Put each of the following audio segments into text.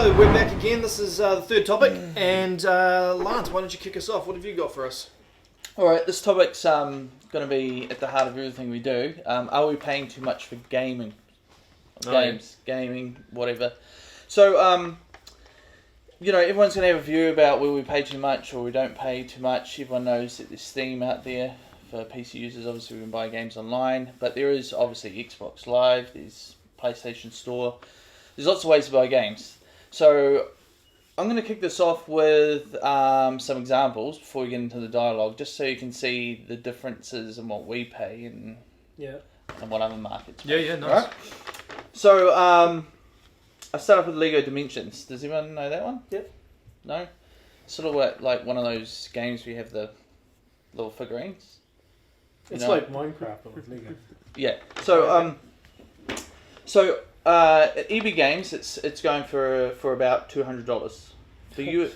So we're back again. This is the third topic, and Lance, why don't you kick us off? What have you got for us? All right, this topic's going to be at the heart of everything we do. Are we paying too much for gaming? Gaming, whatever. So, everyone's going to have a view about whether we pay too much or we don't pay too much. Everyone knows that there's Steam out there for PC users. Obviously, we can buy games online, but there is obviously Xbox Live, there's PlayStation Store. There's lots of ways to buy games. So, I'm going to kick this off with some examples before we get into the dialogue, just so you can see the differences in what we pay and what other markets pay. Yeah, nice. Right? So, I start off with Lego Dimensions. Does anyone know that one? Yep. No? Sort of like one of those games where you have the little figurines. It's like Minecraft, but with Lego. Yeah. So, at EB Games, it's going for about $200. For you,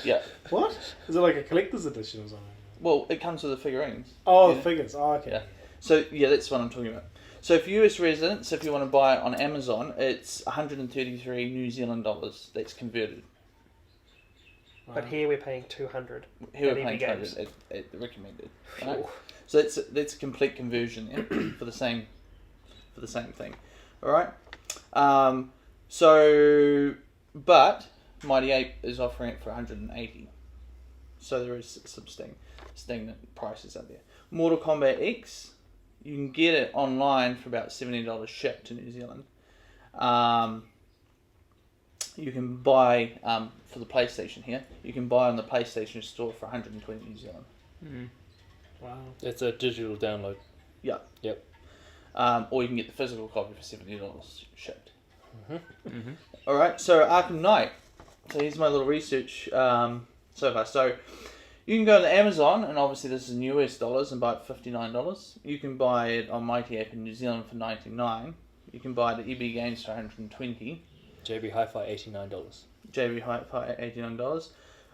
yeah. What? Is it like a collector's edition or something? Well, it comes with the figurines. Oh, the figures. Oh, okay. Yeah. So, that's what I'm talking about. So, for US residents, if you want to buy it on Amazon, it's 133 New Zealand dollars. That's converted. But here we're paying 200. Here we're at paying EB Games. 200 at the recommended. Right? So that's a complete conversion for the same thing. All right. But Mighty Ape is offering it for 180. So there is some stagnant prices out there. Mortal Kombat X, you can get it online for about $70 shipped to New Zealand. You can buy for the PlayStation here. You can buy on the PlayStation Store for 120 New Zealand. Mm. Wow. It's a digital download. Yeah. Yep. Or you can get the physical copy for $70 shipped. Mm-hmm. All right. So Arkham Knight. So here's my little research so far. So you can go to Amazon, and obviously this is in US dollars, and buy it for $59. You can buy it on Mighty Ape in New Zealand for $99. You can buy it at EB Games for $120. JB Hi-Fi $89. JB Hi-Fi at $89.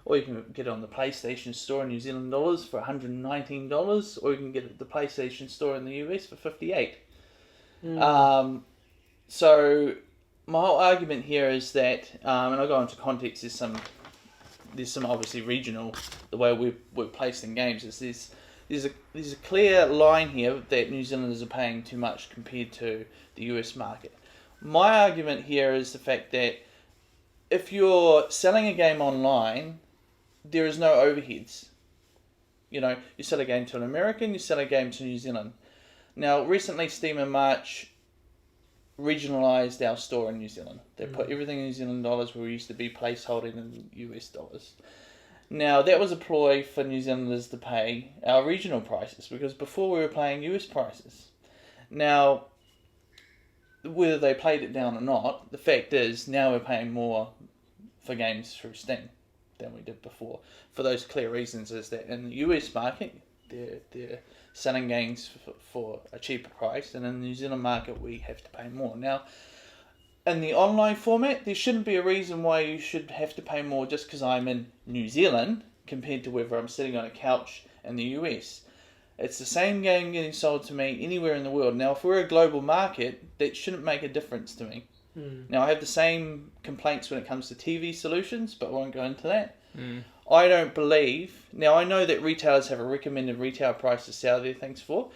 Or you can get it on the PlayStation Store in New Zealand dollars for $119. Or you can get it at the PlayStation Store in the US for $58. So my whole argument here is that, and I'll go into context, there's some obviously regional, the way we're placed in games, is there's a clear line here that New Zealanders are paying too much compared to the US market. My argument here is the fact that if you're selling a game online, there is no overheads. You sell a game to an American, you sell a game to New Zealand. Now, recently Steam in March regionalised our store in New Zealand. They put everything in New Zealand dollars where we used to be placeholding in US dollars. Now, that was a ploy for New Zealanders to pay our regional prices, because before we were paying US prices. Now, whether they played it down or not, the fact is now we're paying more for games through Steam than we did before. For those clear reasons, is that in the US market, they're selling games for a cheaper price, and in the New Zealand market we have to pay more. Now, in the online format, there shouldn't be a reason why you should have to pay more just because I'm in New Zealand compared to whether I'm sitting on a couch in the US. It's the same game getting sold to me anywhere in the world. Now, if we're a global market, that shouldn't make a difference to me. Now, I have the same complaints when it comes to TV solutions, but I won't go into that. I don't believe... Now, I know that retailers have a recommended retail price to sell their things for,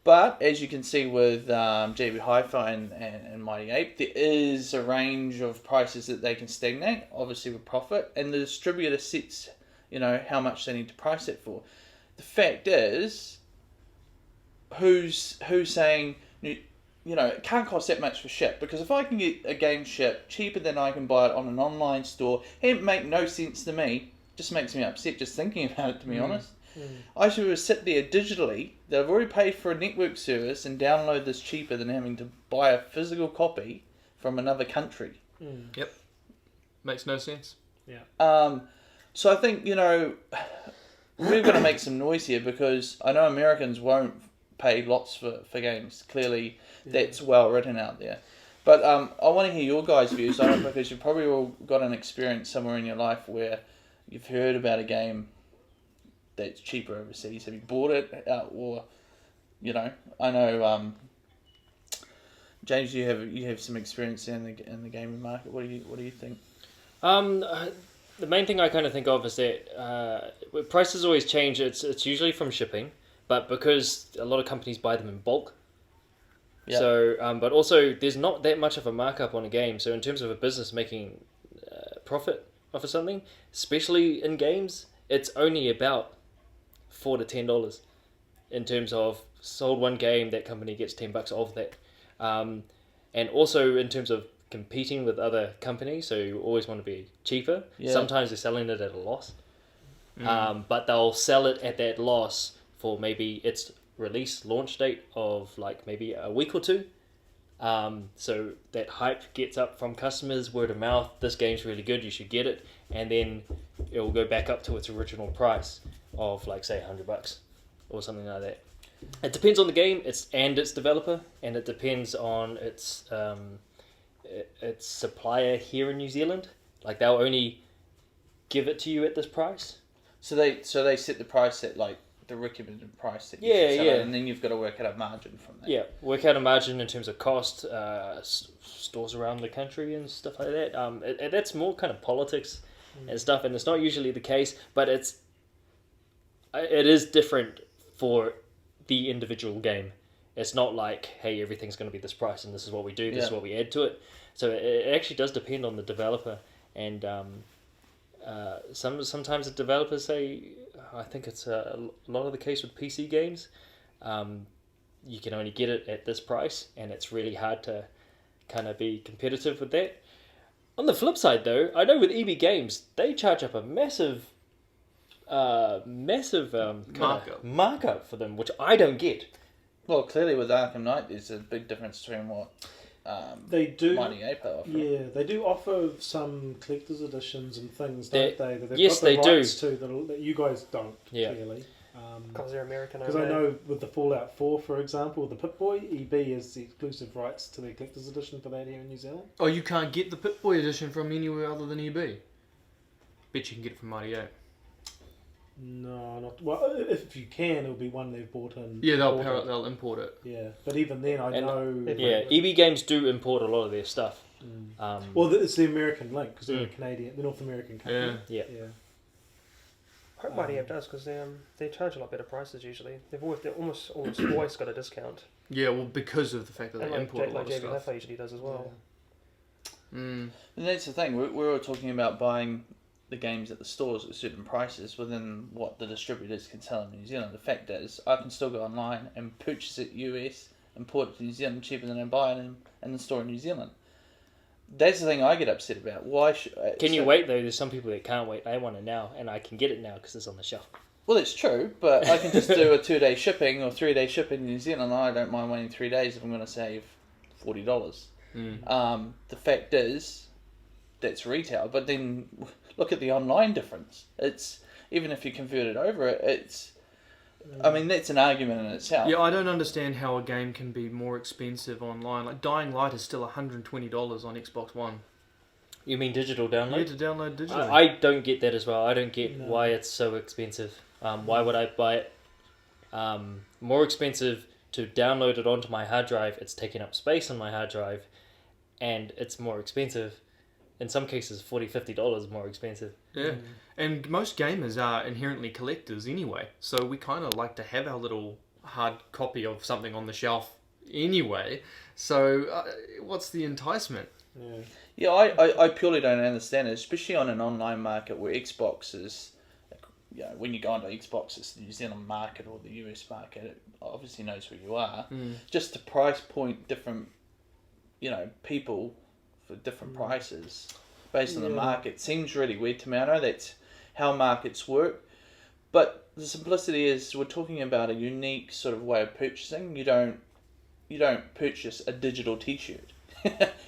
but as you can see with JB Hi-Fi and Mighty Ape, there is a range of prices that they can stagnate, obviously with profit, and the distributor sets, how much they need to price it for. The fact is, who's saying... it can't cost that much for ship, because if I can get a game shipped cheaper than I can buy it on an online store, it make no sense to me. Just makes me upset just thinking about it, to be honest. I should sit there digitally, that I've already paid for a network service, and download this cheaper than having to buy a physical copy from another country. Yep. Makes no sense. Yeah. So I think, we're going to make some noise here, because I know Americans won't pay lots for games. Clearly, that's well written out there. But I want to hear your guys' views on it, because you've probably all got an experience somewhere in your life where you've heard about a game that's cheaper overseas. Have you bought it? Or, I know, James, you have some experience in the gaming market. What do you think? The main thing I kind of think of is that prices always change. It's usually from shipping, but because a lot of companies buy them in bulk. Yeah. So, but also there's not that much of a markup on a game. So in terms of a business making profit off of something, especially in games, it's only about $4 to $10 in terms of sold one game, that company gets $10 of that. And also in terms of competing with other companies, so you always want to be cheaper. Yeah. Sometimes they're selling it at a loss, but they'll sell it at that loss for maybe its release launch date of like maybe a week or two. So that hype gets up from customers, word of mouth, this game's really good, you should get it, and then it will go back up to its original price of like say $100 or something like that. It depends on the game, its developer, and it depends on its supplier here in New Zealand. Like they'll only give it to you at this price. So they set the price at like the recommended price that you should sell it, and then you've got to work out a margin from that. Yeah, work out a margin in terms of cost, stores around the country and stuff like that. That's more kind of politics and stuff, and it's not usually the case, but it is different for the individual game. It's not like, hey, everything's going to be this price and this is what we do, this is what we add to it. So it actually does depend on the developer, and sometimes the developers say, I think it's a lot of the case with PC games, you can only get it at this price, and it's really hard to kind of be competitive with that. On the flip side, though, I know with EB Games, they charge up a massive markup for them, which I don't get. Well, clearly with Arkham Knight, there's a big difference between what they do. Mighty Ape are offering. Yeah, they do offer some collector's editions and things, don't they? That they've yes, got the they rights do. to that you guys don't. Yeah. Clearly. Because they're American. Because I know with the Fallout 4, for example, the Pip-Boy, EB has the exclusive rights to their collector's edition for that here in New Zealand. Oh, you can't get the Pip-Boy edition from anywhere other than EB? Bet you can get it from Mighty Ape. No, not well. If you can, it'll be one they've bought in. Yeah, they'll import it. Yeah, but even then, I know. Yeah, EB Games do import a lot of their stuff. Well, it's the American link because they're a Canadian, the North American company. Yeah. I hope Mighty Ape does, because they charge a lot better prices usually. They've almost always got a discount. Yeah, well, because of the fact that And they import a lot of JB stuff. Hi-Fi usually does as well. And that's the thing, we were talking about buying the games at the stores at certain prices within what the distributors can sell in New Zealand. The fact is, I can still go online and purchase it US, import it to New Zealand cheaper than I buy it in the store in New Zealand. That's the thing I get upset about. Why should... Can you wait, though? There's some people that can't wait. I want it now, and I can get it now because it's on the shelf. Well, it's true, but I can just do a 2-day shipping or 3-day shipping in New Zealand. I don't mind waiting 3 days if I'm going to save $40. The fact is, that's retail. But then look at the online difference. It's even if you convert it over, it's... I mean, that's an argument in itself. Yeah, I don't understand how a game can be more expensive online. Like Dying Light is still $120 on Xbox One. You mean digital download? Yeah, to download digitally. I don't get that as well. I don't get why it's so expensive. Why would I buy it more expensive to download it onto my hard drive? It's taking up space on my hard drive, and it's more expensive. In some cases, $40, $50 more expensive. Yeah, and most gamers are inherently collectors anyway, so we kind of like to have our little hard copy of something on the shelf anyway. So what's the enticement? Yeah, I purely don't understand it, especially on an online market where Xbox is, you know, when you go onto Xbox, it's the New Zealand market or the US market. It obviously knows who you are. Just to price point different, you know, people for different prices based on the market seems really weird to me. I know that's how markets work, but the simplicity is we're talking about a unique sort of way of purchasing. You don't purchase a digital T-shirt.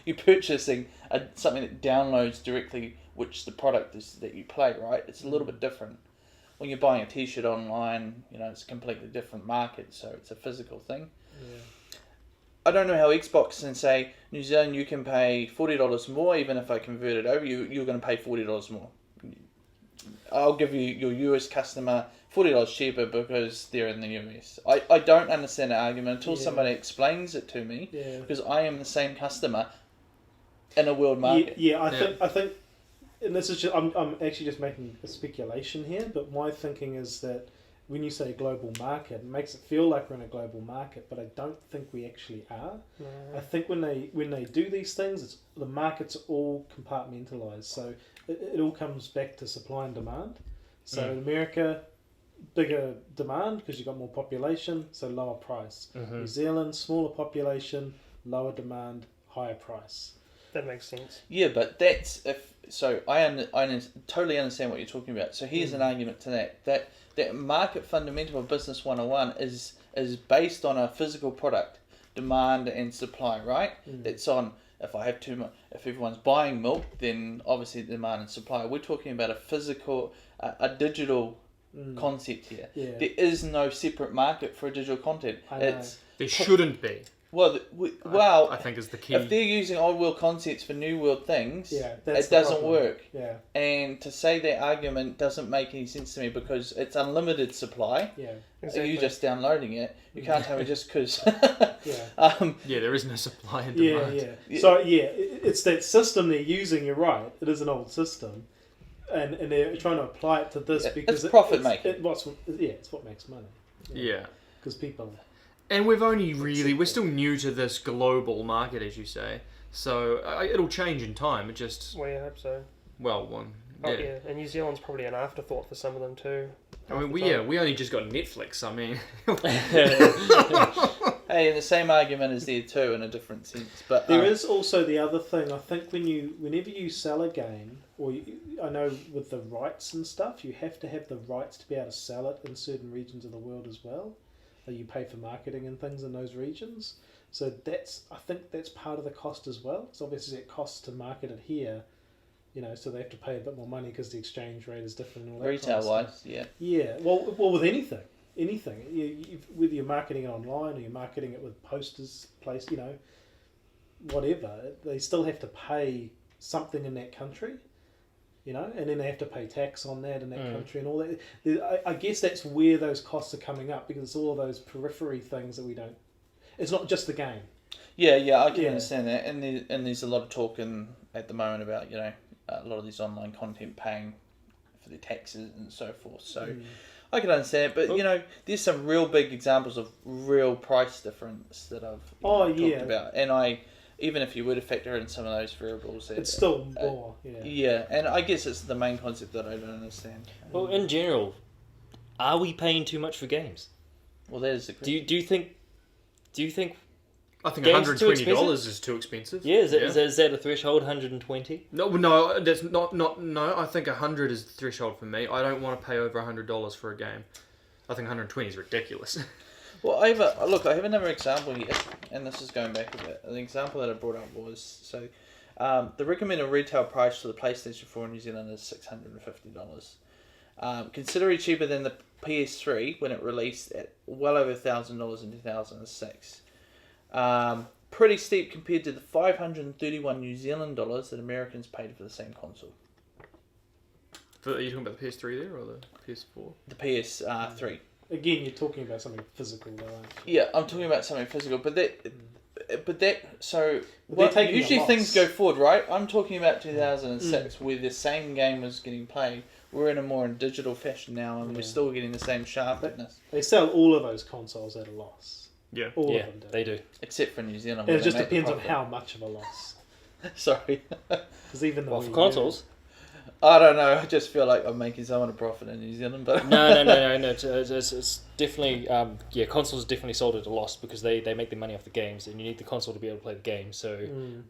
You're purchasing something that downloads directly, which the product is that you play, right? It's a little bit different. When you're buying a T-shirt online, you know, it's a completely different market, so it's a physical thing. I don't know how Xbox can say, New Zealand, you can pay $40 more, even if I convert it over, you're going to pay $40 more. I'll give you your US customer $40 cheaper because they're in the US. I don't understand the argument until somebody explains it to me, because I am the same customer in a world market. I think and this is just, I'm actually just making a speculation here, but my thinking is that when you say global market, it makes it feel like we're in a global market, but I don't think we actually are. No. I think when they do these things, the markets are all compartmentalized, so it all comes back to supply and demand. So in America, bigger demand because you've got more population, so lower price. New Zealand, smaller population, lower demand, higher price. That makes sense. Yeah, but that's I totally understand what you're talking about. So here's an argument to that market fundamental of Business 101 is based on a physical product, demand and supply, right? It's on if I have too much, if everyone's buying milk, then obviously demand and supply. We're talking about a physical, a digital concept here. Yeah. There is no separate market for digital content. I know. There shouldn't be. Well, I think is the key. if they're using old world concepts for new world things, that's it the doesn't problem. work. Yeah, And to say that argument doesn't make any sense to me because it's unlimited supply. yeah, Exactly. You're just downloading it. You can't tell me just because. yeah. Yeah, there is no supply and Yeah, demand. yeah. So it's that system they're using. You're right. It is an old system, and they're trying to apply it to this because it's profit making. It's what makes money. Yeah. Because people. And we're still new to this global market, as you say. So it'll change in time. It just, Well, yeah, I hope so. well, Oh, yeah. And New Zealand's probably an afterthought for some of them too. I mean, we only just got Netflix. I mean, Hey, and the same argument is there too in a different sense. But There is also the other thing. I think whenever you sell a game, I know with the rights and stuff, you have to have the rights to be able to sell it in certain regions of the world as well. You pay for marketing and things in those regions. So I think that's part of the cost as well. So obviously it costs to market it here, so they have to pay a bit more money because the exchange rate is different and all that. retail kind of wise, stuff. yeah. Yeah. Well, with anything, whether you're marketing it online or you're marketing it with posters placed, whatever, they still have to pay something in that country. And then they have to pay tax on that in that country and all that. I guess that's where those costs are coming up because it's all of those periphery things that we don't. It's not just the game. Yeah, I can understand that. And there's a lot of talk at the moment about a lot of these online content paying for their taxes and so forth. So I can understand it, but there's some real big examples of real price difference that I've talked about, and even if you were to factor in some of those variables, it's still more. Yeah, and I guess it's the main concept that I don't understand. Well, in general, are we paying too much for games? Well, that is the question. Do you think? I think Games too $120 is too expensive. Yeah, is that a threshold? 120? No, that's not. No, I think 100 is the threshold for me. I don't want to pay over $100 for a game. I think 120 is ridiculous. Well, I have another example here, and this is going back a bit. The example that I brought up was, the recommended retail price for the PlayStation 4 in New Zealand is $650. Considerably cheaper than the PS3 when it released at well over $1,000 in 2006. Pretty steep compared to the 531 New Zealand dollars that Americans paid for the same console. Are you talking about the PS3 there or the PS4? The PS3. Again, you're talking about something physical, though, aren't you? Yeah, I'm talking about something physical, taking usually a loss. things go forward, right? I'm talking about 2006, where the same game was getting played. We're in a more digital fashion now, and we're still getting the same sharpness. They sell all of those consoles at a loss. Yeah. All Yeah, of them do. they do. Except for New Zealand. And where it just they make the depends on profit. how much of a loss. Sorry. Because even the Well, for Wii U- consoles. I don't know. I just feel like I'm making someone a profit in New Zealand, but No. It's definitely consoles definitely sold at a loss because they make their money off the games, and you need the console to be able to play the game. So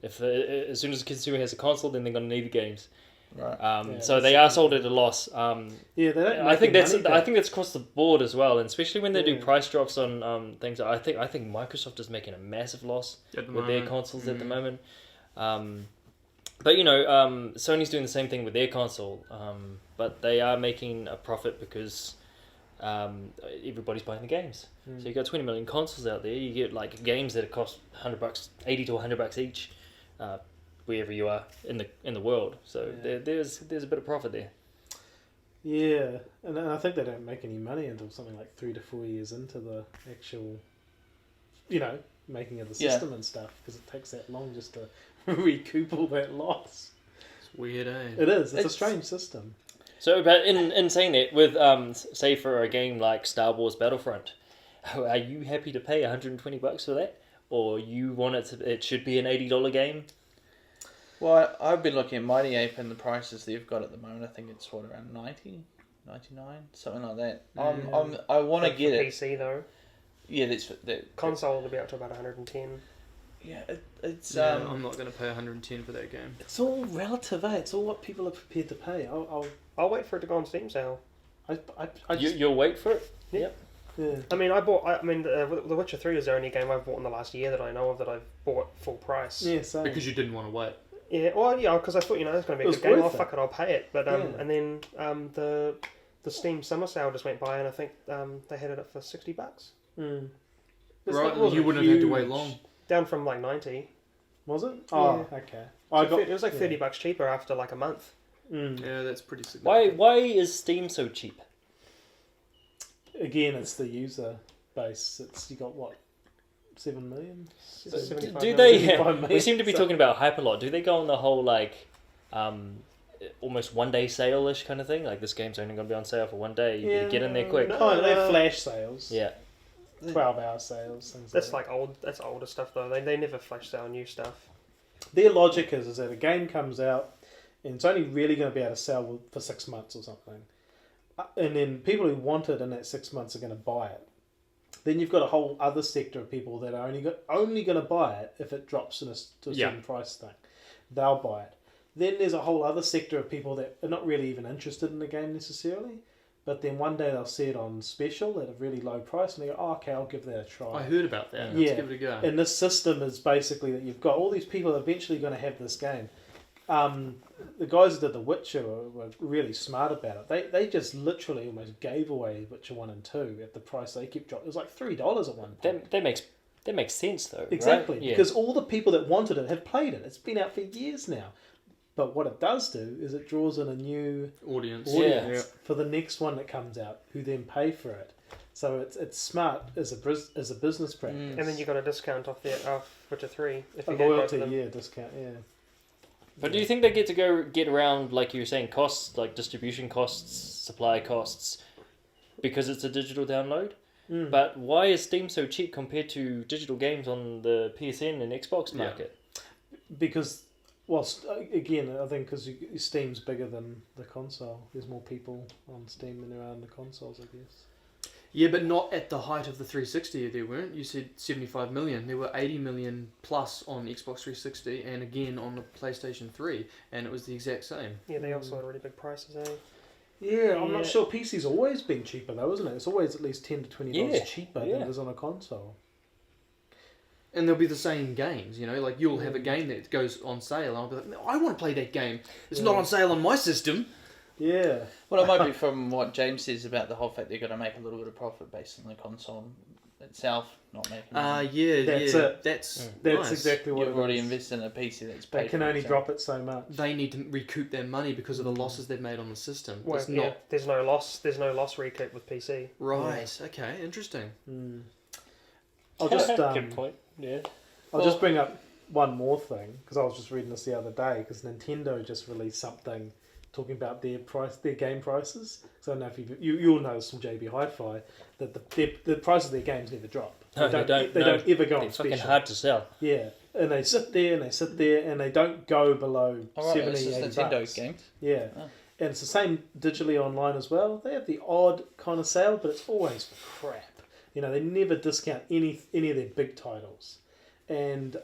if as soon as the consumer has a console, then they're going to need the games. right. So they are sold at a loss. They don't. I think make that's money back. I think that's across the board as well, and especially when they do Yeah. price drops on things. I think Microsoft is making a massive loss At the with their moment. consoles at the moment. But Sony's doing the same thing with their console, but they are making a profit because everybody's buying the games. So you got 20 million consoles out there. You get like games that cost $100, $80 to $100 each, wherever you are in the world. So there's a bit of profit there. Yeah, and I think they don't make any money until something like 3 to 4 years into the actual, making of the Yeah. system and stuff, because it takes that long just to recoup all that loss. Weird, eh? It is. It's a It's- strange system. So, but in saying that, with say for a game like Star Wars Battlefront, are you happy to pay $120 for that, or you want it should be an $80 game? Well, I've been looking at Mighty Ape and the prices they've got at the moment. I think it's around 90, 99, something like that. I want to For get it. PC though. Yeah, that Console will be up to about 110. Yeah, it's Yeah, I'm not going to pay 110 for that game. It's all relative, eh? It's all what people are prepared to pay. I'll wait for it to go on Steam sale. I just, You'll wait for it. yeah. I mean, The Witcher 3 is the only game I've bought in the last year that I know of that I've bought full price. Yeah, same. Because you didn't want to wait. Yeah, well, yeah, because I thought, it's going to be a It was good game. Oh, worth it. fuck it, I'll pay it. But Yeah. and then the Steam summer sale just went by, and I think they had it up for $60, Mm. Right, wasn't you wouldn't have had to wait huge. long. down from like 90. Was it? Oh, okay. It was like yeah. $30 cheaper after like a month. Mm. Yeah, that's pretty significant. Why is Steam so cheap? Again, it's the user base. You got what, 7 million? Do 75 they? million. 75 We million, seem to be so- talking about hype a lot. Do they go on the whole almost 1 day sale ish kind of thing? Like this game's only going to be on sale for 1 day. You better get in there quick. No, they have flash sales. Yeah. 12-hour sales. Things That's like like old. That's older stuff though. They never flash sale new stuff. that. Their logic is that a game comes out and it's only really going to be able to sell for 6 months or something. And then people who want it in that 6 months are going to buy it. Then you've got a whole other sector of people that are only going to buy it if it drops to a certain price thing. They'll buy it. Then there's a whole other sector of people that are not really even interested in the game necessarily, but then one day they'll see it on special at a really low price and they go, oh, okay, I'll give that a try. I heard about that. Yeah. Let's give it a go. And this system is basically that you've got all these people eventually going to have this game. The guys that did The Witcher were really smart about it. They just literally almost gave away Witcher 1 and 2 at the price they kept dropping. It was like $3 at one point. That makes sense though. Exactly, right? Yeah. because all the people that wanted it have played it. It's been out for years now. But what it does do is it draws in a new Audience. audience for the next one that comes out, who then pay for it. So it's smart as a business practice. And then you got a discount off Witcher 3 if a you get both loyalty, of them. discount, yeah. But do you think they get around, like you were saying, costs, like distribution costs, supply costs, because it's a digital download? Mm. But why is Steam so cheap compared to digital games on the PSN and Xbox market? Because, again, I think because Steam's bigger than the console. There's more people on Steam than there are on the consoles, I guess. Yeah, but not at the height of the 360 there weren't. You said 75 million. There were 80 million plus on Xbox 360 and again on the PlayStation 3, and it was the exact same. Yeah, they also had really big prices, eh? Yeah, I'm Yeah. not sure. PC's always been cheaper though, isn't it? It's always at least $10 to $20 cheaper than yeah. it is on a console. And they'll be the same games, like you'll have a game that goes on sale, and I'll be like, "No, I want to play that game. It's not on sale on my system." Yeah. Well, it might be from what James says about the whole fact they're going to make a little bit of profit based on the console itself not making money. Yeah, That's yeah. it. That's That's nice. exactly what You've it already is. invested in a PC that's They paid can for only itself. drop it so much. They need to recoup their money because of the losses they've made on the system. Well, it's yeah, not there's no loss. There's no loss recoup with PC. right. Okay, interesting. Mm. I'll just Good point. Yeah. I'll just bring up one more thing because I was just reading this the other day because Nintendo just released something talking about their game prices. So I don't know if you'll know this from JB Hi-Fi that the price of their games never drop. No, they don't. No. Don't ever go They're on fucking special. hard to sell. Yeah, and they sit there and they don't go below Oh, right, 70, it's just 80 Nintendo bucks. games. Yeah. Oh. And it's the same digitally online as well. They have the odd kind of sale, but it's always for crap. They never discount any of their big titles. And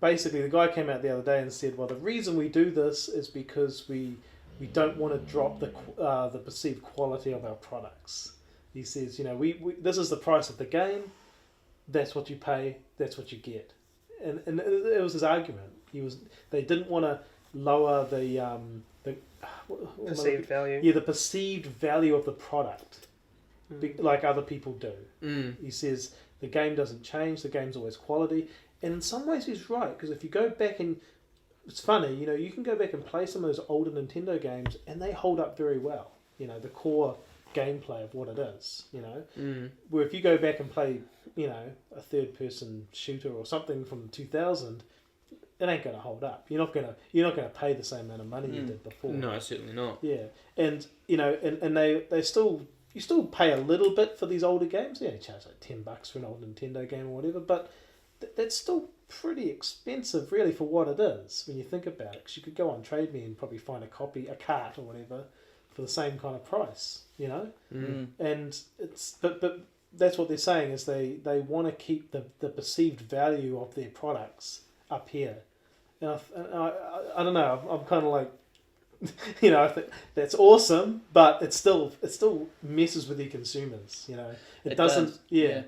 basically, the guy came out the other day and said, "Well, the reason we do this is because we don't want to drop the perceived quality of our products." He says, we this is the price of the game. That's what you pay. That's what you get. And it was his argument. They didn't want to lower the Perceived value. yeah, the perceived value of the product, like other people do. Mm. He says the game doesn't change. The game's always quality. And in some ways he's right, because if you go back and... It's funny, you can go back and play some of those older Nintendo games and they hold up very well. The core gameplay of what it is, Mm. Where if you go back and play, a third-person shooter or something from 2000, it ain't gonna hold up. You're not gonna pay the same amount of money you did before. No, certainly not. Yeah, and they still you still pay a little bit for these older games. Yeah, you charge like $10 for an old Nintendo game or whatever, but that's still pretty expensive, really, for what it is when you think about it. Because you could go on Trade Me and probably find a cart or whatever for the same kind of price, And it's but that's what they're saying is they want to keep the perceived value of their products up here. And I don't know. I'm kind of like, I think that's awesome, but it still messes with your consumers. It doesn't. Does. Yeah.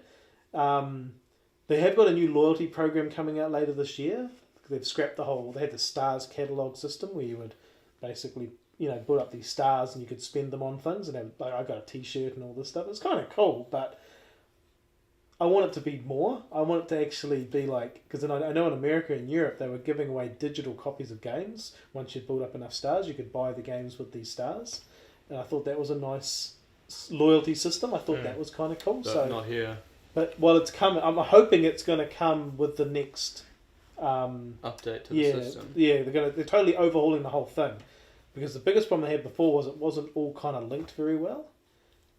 They have got a new loyalty program coming out later this year. They've scrapped They had the stars catalog system where you would basically build up these stars and you could spend them on things. And I got a T-shirt and all this stuff. It's kind of cool, but I want it to be more. I want it to actually be like, because I know in America and Europe they were giving away digital copies of games. Once you'd built up enough stars, you could buy the games with these stars. And I thought that was a nice loyalty system. I thought that was kind of cool. But so not here. But while it's coming, I'm hoping it's going to come with the next Update to the system. Yeah, they're totally overhauling the whole thing. Because the biggest problem they had before was it wasn't all kind of linked very well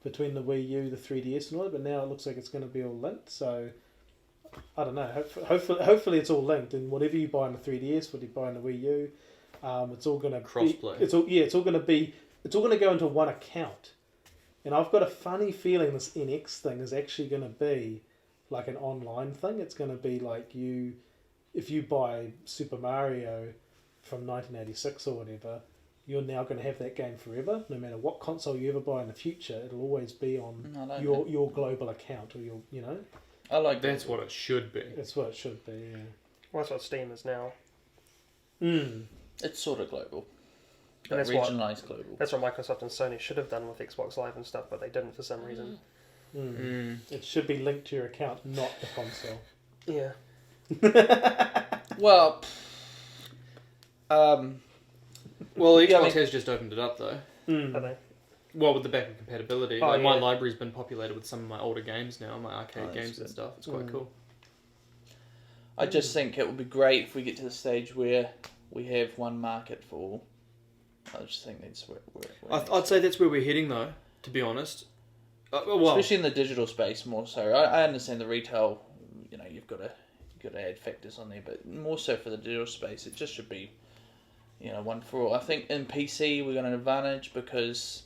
between the Wii U, the 3DS and all that, but now it looks like it's going to be all linked, so I don't know. Hopefully it's all linked, and whatever you buy on the 3DS, what you buy on the Wii U, it's all going to crossplay. It's all going to go into one account. And I've got a funny feeling this NX thing is actually going to be like an online thing. It's going to be like if you buy Super Mario from 1986 or whatever, you're now going to have that game forever. No matter what console you ever buy in the future, it'll always be on your global account or your. I like that's what it should be. That's what it should be. Yeah. Well, that's what Steam is now. It's sort of global. And that's regionalised global. That's what Microsoft and Sony should have done with Xbox Live and stuff, but they didn't for some reason. It should be linked to your account, not the console. Yeah. Well, Xbox has just opened it up though. Are they? Well, with the backward compatibility, Oh, my yeah. library's been populated with some of my older games now, my arcade games and stuff. It's quite cool. I just think it would be great if we get to the stage where we have one market for all. I just think that's where I'd say that's where we're heading though, to be honest. Well, especially in the digital space more so. I understand the retail, you've got to add factors on there, but more so for the digital space, it just should be, one for all. I think in PC we got an advantage because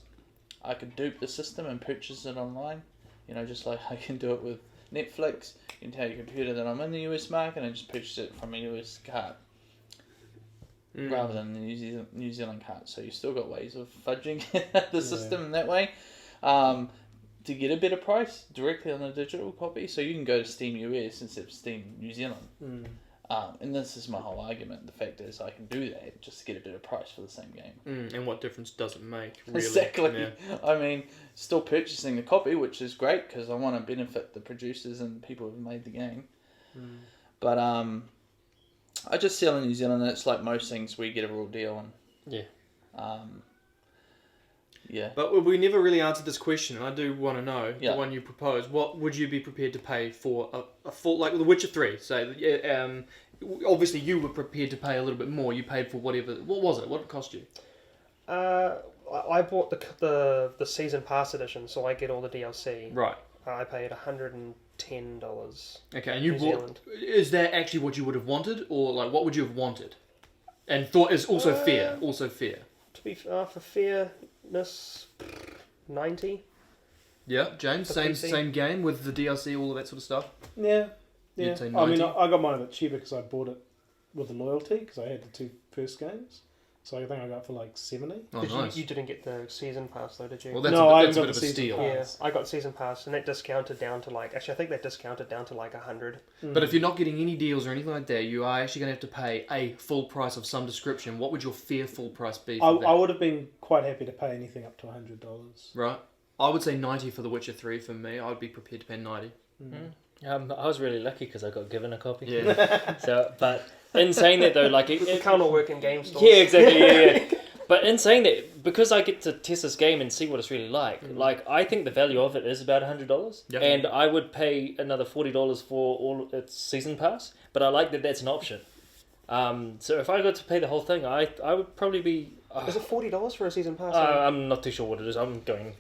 I could dupe the system and purchase it online. Just like I can do it with Netflix. You can tell your computer that I'm in the US market and just purchase it from a US card. Rather than the New Zealand card. So you've still got ways of fudging the system in that way to get a better price directly on the digital copy. So you can go to Steam US instead of Steam New Zealand. And this is my whole argument. The fact is I can do that just to get a better price for the same game. And what difference does it make, really? Exactly. Yeah. I mean, still purchasing the copy, which is great because I want to benefit the producers and people who've made the game. But I just sell in New Zealand, and it's like most things we get a raw deal on. Yeah. Yeah. But we never really answered this question, and I do want to know, Yeah. the one you proposed, what would you be prepared to pay for a full, like The Witcher 3, say, obviously you were prepared to pay a little bit more, you paid for whatever, what was it, what did it cost you? I bought the season pass edition, so I get all the DLC. Right. I paid $110. Okay, and you New bought, Zealand. is that actually what you would have wanted, or like what would you have wanted? And thought is also fair, To be for fairness, 90. Yeah, James, For same PC. same game with the DLC, all of that sort of stuff. Yeah. You'd say I mean, 90? I got mine a bit cheaper because I bought it with the loyalty because I had the two first games. So I think I got it for like 70. Oh, Did nice. you didn't get the season pass though, did you? Well, that's No, a I bit, that's haven't a got bit of the a season steal. pass. Yeah, I got season pass, and that discounted down to like. Actually, I think that discounted down to like 100. But if you're not getting any deals or anything like that, you are actually going to have to pay a full price of some description. What would your fair full price be for that? I would have been quite happy to pay anything up to $100. Right. I would say 90 for The Witcher 3 for me. I would be prepared to pay 90. I was really lucky because I got given a copy. Yeah. So, but in saying that though, like It can't all work in game stores. yeah, exactly, yeah. But in saying that, because I get to test this game and see what it's really like I think the value of it is about $100, Yep. and I would pay another $40 for all its season pass. But I like that that's an option. So if I got to pay the whole thing, I would probably be. Is it $40 for a season pass? I'm not too sure what it is. I'm going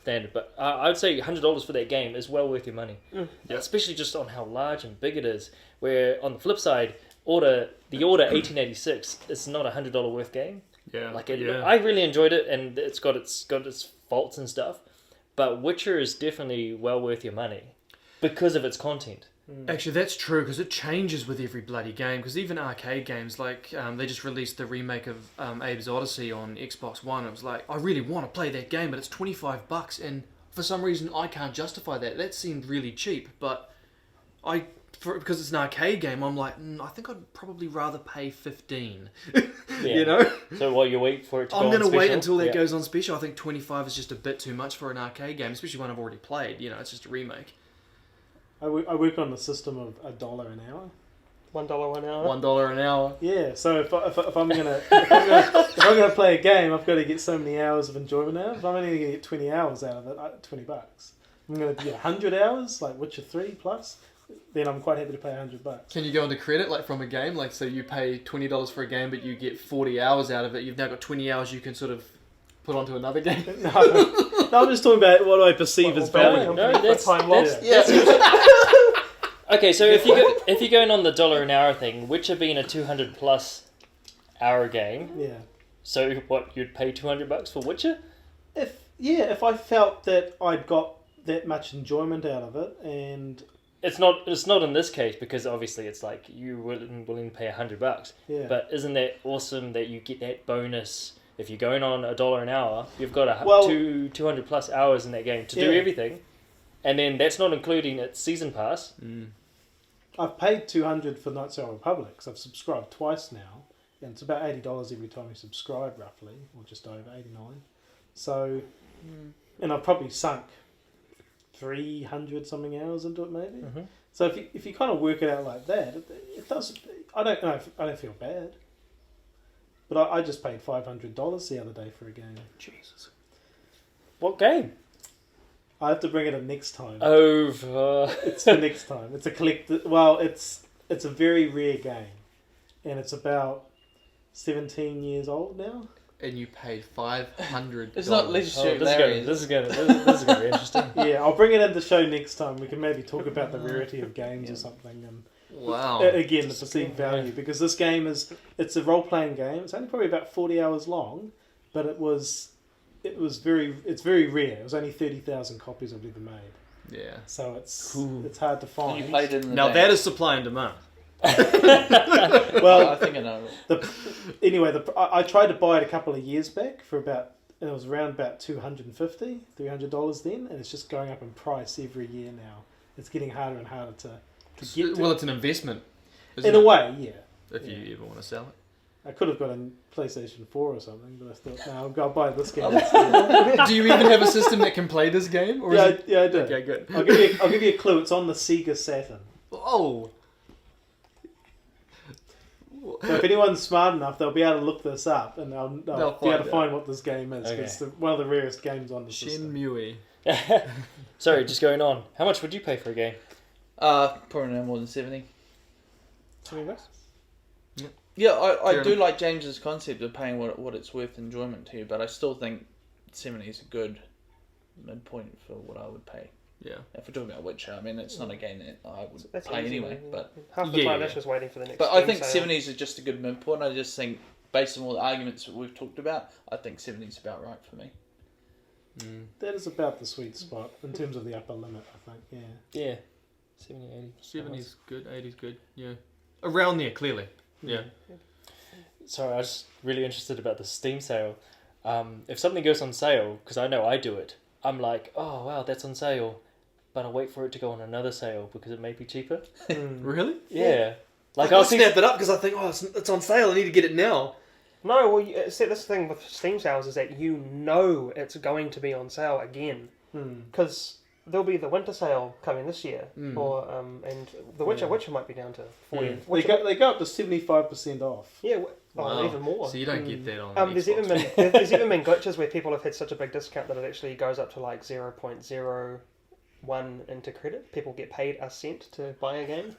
standard, but I would say $100 for that game is well worth your money. Yeah. Especially just on how large and big it is. Where on the flip side, the Order 1886 is not $100 worth game. Yeah. I really enjoyed it, and it's got its faults and stuff. But Witcher is definitely well worth your money because of its content. Actually, that's true, because it changes with every bloody game. Because even arcade games, like they just released the remake of Abe's Odyssey on Xbox One. It was like, I really want to play that game, but it's $25, and for some reason I can't justify that. That seemed really cheap, but because it's an arcade game, I'm like, I think I'd probably rather pay $15. You know. So while you wait for it to go I'm on going to special, wait until that goes on special. I think $25 is just a bit too much for an arcade game, especially one I've already played. You know, it's just a remake. I work on the system of $1 an hour. $1 an hour. $1 an hour. Yeah, so if I'm gonna play a game, I've got to get so many hours of enjoyment out. If I'm only gonna get 20 hours out of it, $20. I'm gonna get 100 hours, like Witcher 3 plus. Then I'm quite happy to pay $100. Can you go into credit like from a game? Like, so you pay $20 for a game, but you get 40 hours out of it. You've now got 20 hours you can sort of put onto another game. No, I'm just talking about what I perceive as value. No, that's time lost. Okay, so if you're going on the $1 an hour thing, Witcher being a 200+ hour game, Yeah. so what, you'd pay $200 for Witcher? If I felt that I'd got that much enjoyment out of it, and It's not in this case, because obviously it's like you willing to pay $100. yeah, But isn't that awesome that you get that bonus? If you're going on $1 an hour, you've got 200+ hours in that game to do Yeah. everything, and then that's not including its season pass. I've paid $200 for Knights of the Republic, because I've subscribed twice now, and it's about $80 every time you subscribe, roughly, or just over 89. So, and I've probably sunk 300 something hours into it, maybe. Mhm. So if you kind of work it out like that, it does. I don't feel bad. But I just paid $500 the other day for a game. Jesus. What game? I have to bring it up next time. Over. It's the next time. It's a collect. Well, it's a very rare game, and it's about 17 years old now. And you paid $500. It's not Leisure Larry. This is going to be interesting. Yeah, I'll bring it in the show next time. We can maybe talk about the rarity of games or something, and Wow. again the perceived value, because this game it's a role playing game. It's only probably about 40 hours long, but it's very rare. It was only 30,000 copies I've ever made, Yeah. so it's hard to find. And you played it in the Now day. that is supply and demand. Well, I think I know. Anyway, I tried to buy it a couple of years back for and it was around about $250-$300 then, and it's just going up in price every year now. It's getting harder and harder to get to. Well, it's an investment. Isn't In a it? way, yeah. If you ever want to sell it. I could have got a PlayStation 4 or something, but I thought, no, I'll buy this game. Do you even have a system that can play this game? Or Yeah, is it... I do. Okay, good. I'll give you a clue. It's on the Sega Saturn. Oh. So if anyone's smart enough, they'll be able to look this up, and they'll be able to find find what this game is. 'Cause it's one of the rarest games on the system. Shenmue. Sorry, just going on. How much would you pay for a game? Probably no more than 70. $20? Yeah, I Fair do enough. like James's concept of paying what it's worth enjoyment to, but I still think 70 is a good midpoint for what I would pay. Yeah. If we're talking about Witcher, I mean, it's not a game that I would That's play easy, anyway, man. but Half the Yeah, time yeah. that's just waiting for the next. but I Steam think sale. 70s is just a good midpoint. I just think, based on all the arguments that we've talked about, I think 70 is about right for me. That is about the sweet spot in terms of the upper limit, I think. Yeah. Yeah. 70, 80. 70's good, 80's good. Yeah. Around there, clearly. Yeah. Sorry, I was really interested about the Steam sale. If something goes on sale, because I know I do it, I'm like, oh wow, that's on sale. But I'll wait for it to go on another sale because it may be cheaper. Really? Yeah. Like I'll I'll see. snap it up because I think, it's on sale. I need to get it now. No, well, see, this thing with Steam sales is that you know it's going to be on sale again because there'll be the winter sale coming this year, or and the Witcher might be down to 40. They go up to 75% off. Yeah, Wow. even more. So you don't get that on There's Xbox. there's even been glitches where people have had such a big discount that it actually goes up to like 0.01 into credit. People get paid a cent to buy a game.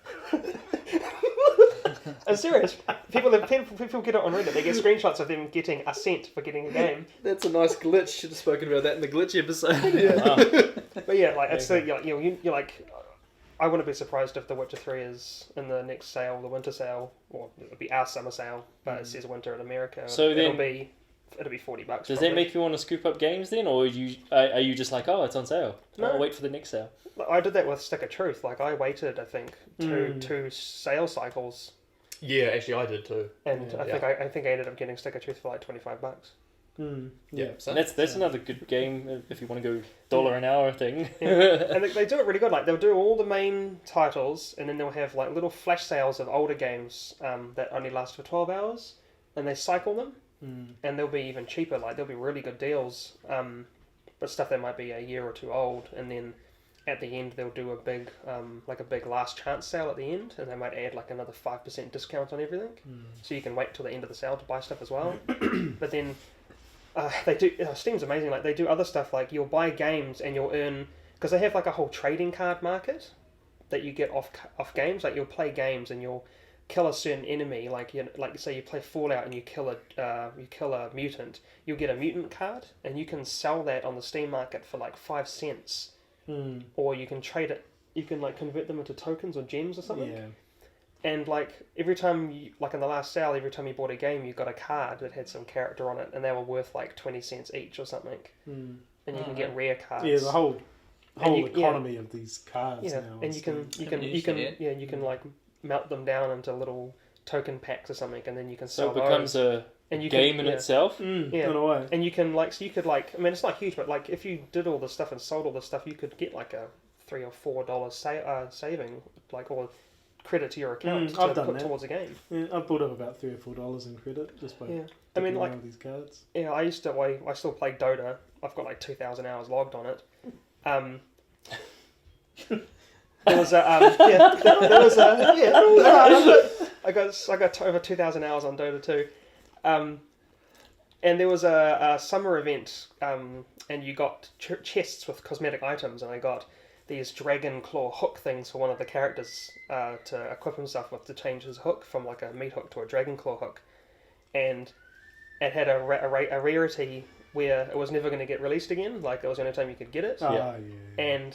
I'm serious. People get it on Reddit. They get screenshots of them getting a cent for getting a game. That's a nice glitch. Should have spoken about that in the glitch episode. But yeah, like it's you're like, I wouldn't be surprised if The Witcher 3 is in the next sale, the winter sale, or it'll be our summer sale, but it says winter in America. So it'll then, be $40. Does that make you want to scoop up games then, or are you just like, oh, it's on sale? No. I'll wait for the next sale. I did that with Stick of Truth. Like I waited, I think, two sale cycles, Yeah, actually, I did too. and I think I ended up getting Stick of Truth for like $25. Yeah, And that's another good game if you want to go dollar an hour thing. And they do it really good. Like they'll do all the main titles, and then they'll have like little flash sales of older games that only last for 12 hours, and they cycle them, and they'll be even cheaper. Like there'll be really good deals, but stuff that might be a year or two old, and then at the end they'll do a big last chance sale at the end, and they might add like another 5% discount on everything, so you can wait till the end of the sale to buy stuff as well. But then they do Steam's amazing. Like they do other stuff, like you'll buy games and you'll earn, because they have like a whole trading card market that you get off games. Like you'll play games and you'll kill a certain enemy. Like say you play Fallout and you kill a mutant, you'll get a mutant card, and you can sell that on the Steam market for like 5 cents. Or you can trade it. You can like convert them into tokens or gems or something. Yeah. And like every time you, like in the last sale, every time you bought a game, you got a card that had some character on it, and they were worth like 20 cents each or something. And you can get rare cards. Yeah, the whole economy of these cards now. And you can like melt them down into little token packs or something, and then you can sell So it becomes a game in itself. In a way. And you can like, so you could like, I mean, it's not huge, but like if you did all this stuff and sold all this stuff, you could get like a $3 or $4 saving, like, or credit to your account to put towards a game. Yeah, I've bought up about $3 or $4 in credit just by I mean, like these cards. Yeah, I still play Dota. I've got like 2,000 hours logged on it. There was I got over 2,000 hours on Dota 2. And there was a summer event, and you got chests with cosmetic items, and I got these dragon claw hook things for one of the characters to equip himself with, to change his hook from like a meat hook to a dragon claw hook. And it had a rarity where it was never going to get released again, like it was the only time you could get it. And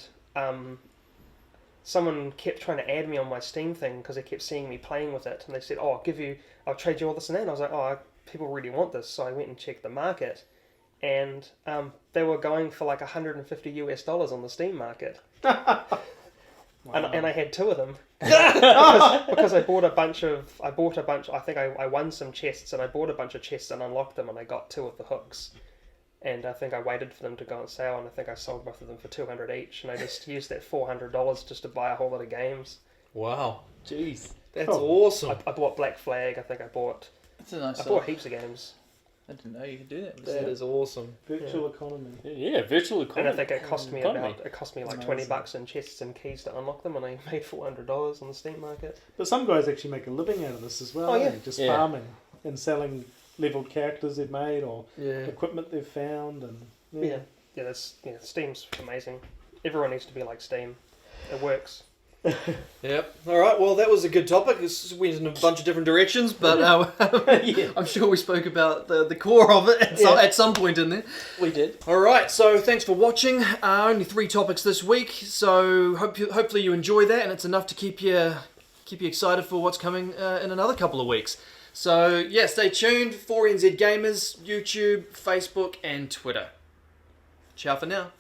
someone kept trying to add me on my Steam thing because they kept seeing me playing with it, and they said, "Oh, I'll trade you all this and that." And I was like, "Oh, people really want this," so I went and checked the market, and they were going for like $150 on the Steam market. And I had 2 of them because I bought a bunch. I think I won some chests, and I bought a bunch of chests and unlocked them, and I got 2 of the hooks. And I think I waited for them to go on sale, and I think I sold both of them for $200 each, and I just used that $400 just to buy a whole lot of games. Wow. Jeez. That's awesome. I bought Black Flag. I think I bought heaps of games. I didn't know you could do that. That is awesome. Virtual economy. Yeah, virtual economy. And I think it cost me like $20 in chests and keys to unlock them, and I made $400 on the Steam market. But some guys actually make a living out of this as well. Just farming and selling leveled characters they've made or equipment they've found, and Steam's amazing. Everyone needs to be like Steam. It works. Yep. All right. Well, that was a good topic. This went in a bunch of different directions, but I'm sure we spoke about the core of it at some point in there. We did. All right. So thanks for watching. Only 3 topics this week. So hopefully you enjoy that, and it's enough to keep you excited for what's coming in another couple of weeks. So yeah, stay tuned. 4NZGamers, YouTube, Facebook, and Twitter. Ciao for now.